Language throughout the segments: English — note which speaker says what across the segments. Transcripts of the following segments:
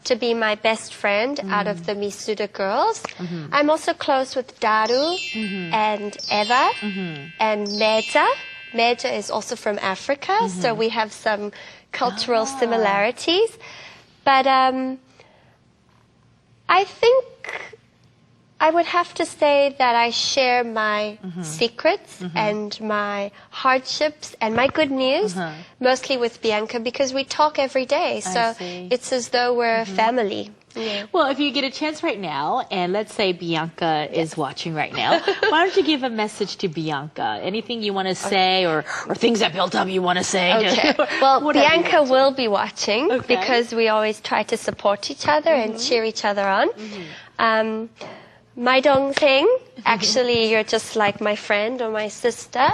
Speaker 1: to be my best friend out of the Misuda girls. I'm also close with Daru and Eva and Meja. Meja is also from Africa, so we have some cultural similarities. But I think I would have to say that I share my secrets and my hardships and my good news mostly with Bianca because we talk every day. So it's as though we're a family. Yeah.
Speaker 2: Well, if you get a chance right now, and let's say Bianca is watching right now, why don't you give a message to Bianca? Anything you want to say or things that built up you want to say?
Speaker 1: Okay. Well, Bianca will be watching because we always try to support each other and cheer each other on. My 동생, actually you're just like my friend or my sister.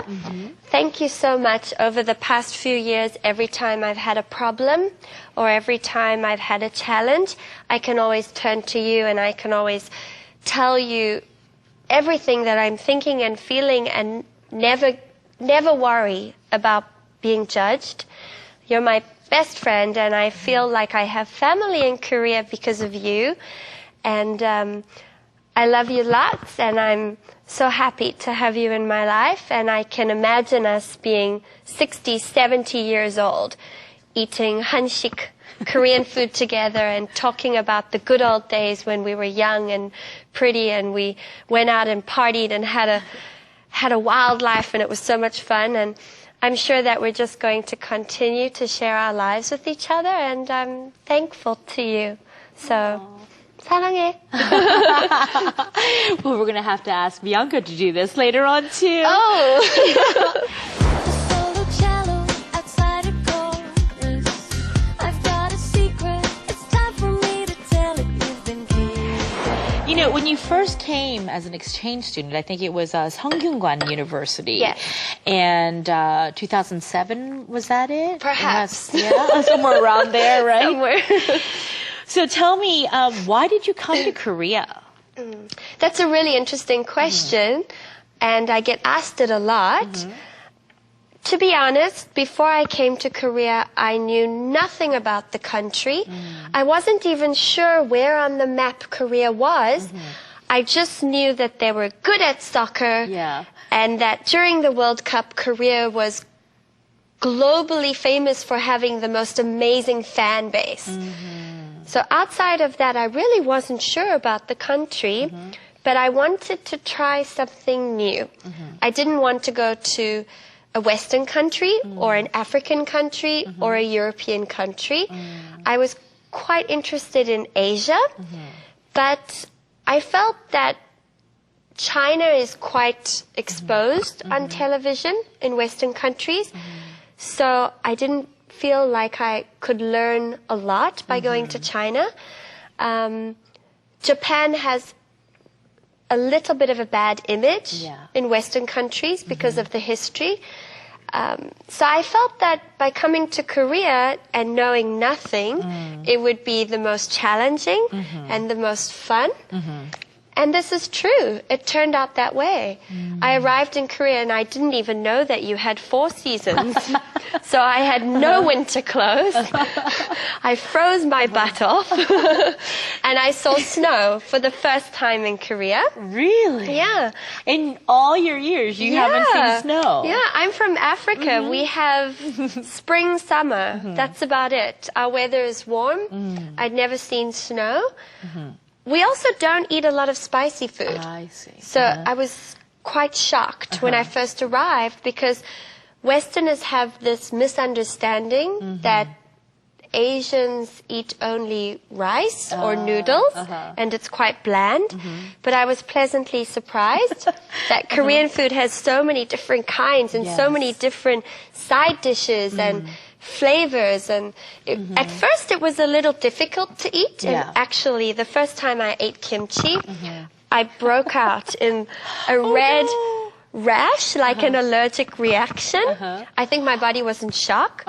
Speaker 1: Thank you so much. Over the past few years, every time I've had a problem or every time I've had a challenge, I can always turn to you and I can always tell you everything that I'm thinking and feeling and never worry about being judged. You're my best friend and I feel like I have family in Korea because of you. And I love you lots, and I'm so happy to have you in my life, and I can imagine us being 60, 70 years old, eating han식, Korean food together, and talking about the good old days when we were young and pretty, and we went out and partied and had a wild life, and it was so much fun, and I'm sure that we're just going to continue to share our lives with each other, and I'm thankful to you. So. 사랑해.
Speaker 2: Well, we're going to have to ask Bianca to do this later on, too.
Speaker 1: Oh!
Speaker 2: You know, when you first came as an exchange student, I think it was 성균관 University.
Speaker 1: Yes.
Speaker 2: And 2007, was that it?
Speaker 1: Perhaps.
Speaker 2: Yeah, somewhere around there, right?
Speaker 1: Somewhere.
Speaker 2: So tell me, why did you come to Korea?
Speaker 1: That's a really interesting question, and I get asked it a lot. To be honest, before I came to Korea, I knew nothing about the country. I wasn't even sure where on the map Korea was. I just knew that they were good at soccer, and that during the World Cup, Korea was globally famous for having the most amazing fan base. So outside of that, I really wasn't sure about the country, but I wanted to try something new. I didn't want to go to a Western country or an African country or a European country. I was quite interested in Asia, but I felt that China is quite exposed on television in Western countries, so I didn't feel like I could learn a lot by going to China. Japan has a little bit of a bad image in Western countries because of the history. So I felt that by coming to Korea and knowing nothing, it would be the most challenging and the most fun. And this is true. It turned out that way. I arrived in Korea and I didn't even know that you had 4 seasons. So I had no winter clothes. I froze my butt off. And I saw snow for the first time in Korea.
Speaker 2: Really?
Speaker 1: Yeah.
Speaker 2: In all your years, you haven't seen snow.
Speaker 1: Yeah, I'm from Africa. We have spring, summer. That's about it. Our weather is warm. I'd never seen snow. We also don't eat a lot of spicy food.
Speaker 2: I see.
Speaker 1: So I was quite shocked when I first arrived because Westerners have this misunderstanding that Asians eat only rice or noodles and it's quite bland. But I was pleasantly surprised that Korean food has so many different kinds and so many different side dishes and flavors, and at first it was a little difficult to eat, and actually the first time I ate kimchi, I broke out in a red rash, like an allergic reaction. I think my body was in shock,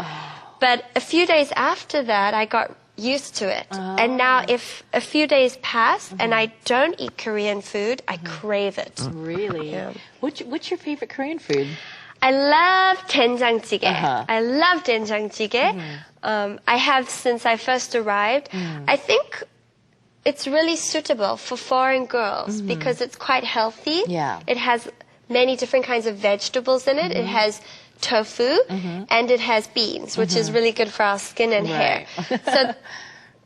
Speaker 1: but a few days after that I got used to it, and now if a few days pass and I don't eat Korean food, I crave it.
Speaker 2: Really? Yeah. What's your favorite Korean food?
Speaker 1: I love 된장찌개.
Speaker 2: Uh-huh.
Speaker 1: I love 된장찌개. I have since I first arrived. I think it's really suitable for foreign girls because it's quite healthy.
Speaker 2: Yeah.
Speaker 1: It has many different kinds of vegetables in it. It has tofu and it has beans, which is really good for our skin and hair. So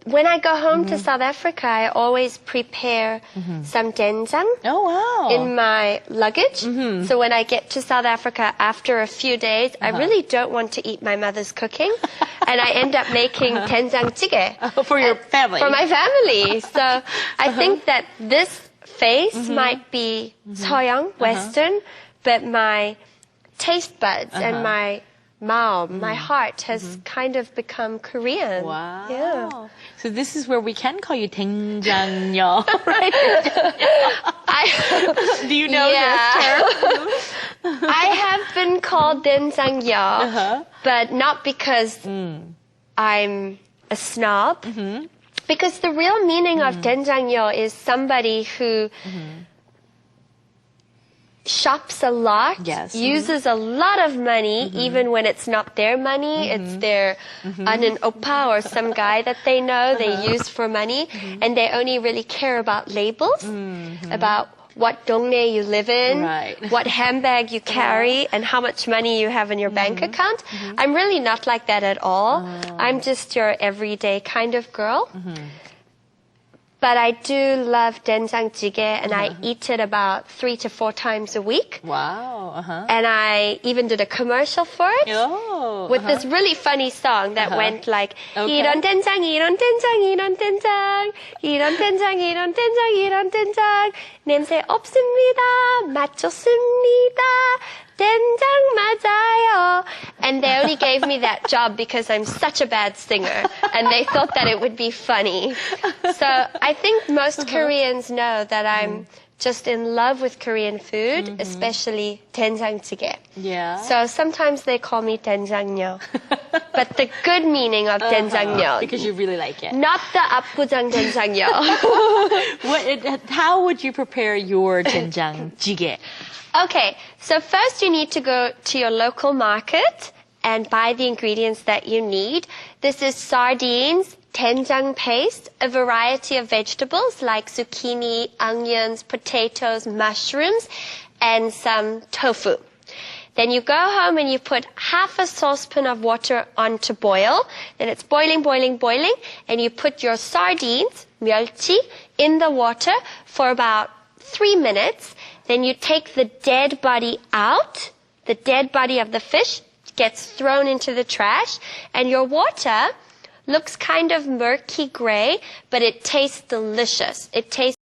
Speaker 1: when I go home to South Africa, I always prepare some doenjang
Speaker 2: Oh, wow.
Speaker 1: in my luggage. So when I get to South Africa after a few days, I really don't want to eat my mother's cooking. And I end up making 된장찌개.
Speaker 2: For your family.
Speaker 1: For my family. So I think that this face might be 서양, Western, but my taste buds and my maum, my heart has kind of become Korean.
Speaker 2: Wow.
Speaker 1: Yeah.
Speaker 2: So this is where we can call you 된장녀, right? Do you know this term?
Speaker 1: I have been called 된장녀, but not because I'm a snob. Because the real meaning of 된장녀 is somebody who shops a lot,
Speaker 2: Yes.
Speaker 1: uses a lot of money, even when it's not their money, it's their an oppa or some guy that they know they use for money, and they only really care about labels, about what 동네 you live in,
Speaker 2: Right.
Speaker 1: what handbag you carry, and how much money you have in your bank account. I'm really not like that at all. I'm just your everyday kind of girl. But I do love 된장찌개, and I eat it about 3 to 4 times a week.
Speaker 2: Wow.
Speaker 1: And I even did a commercial for it
Speaker 2: Oh.
Speaker 1: with this really funny song that went like
Speaker 2: Okay.
Speaker 1: 이런 된장, 이런 된장, 이런 된장, 이런 된장, 이런 된장, 이런 된장, 냄새 없습니다, 맛 좋습니다, 된장 맞아요. And they only gave me that job because I'm such a bad singer, and they thought that it would be funny. So I think most Koreans know that I'm just in love with Korean food, especially 된장찌개.
Speaker 2: Yeah.
Speaker 1: So sometimes they call me 된장녀. But the good meaning of 된장녀.
Speaker 2: Because you really like it.
Speaker 1: Not the 압구정 된장녀.
Speaker 2: How would you prepare your 된장찌개?
Speaker 1: Okay, so first you need to go to your local market and buy the ingredients that you need. This is sardines, 된장 paste, a variety of vegetables like zucchini, onions, potatoes, mushrooms, and some tofu. Then you go home and you put half a saucepan of water on to boil. Then it's boiling, boiling, boiling. And you put your sardines, 멸치, in the water for about 3 minutes. Then you take the dead body out. The dead body of the fish gets thrown into the trash. And your water looks kind of murky gray, but it tastes delicious. It tastes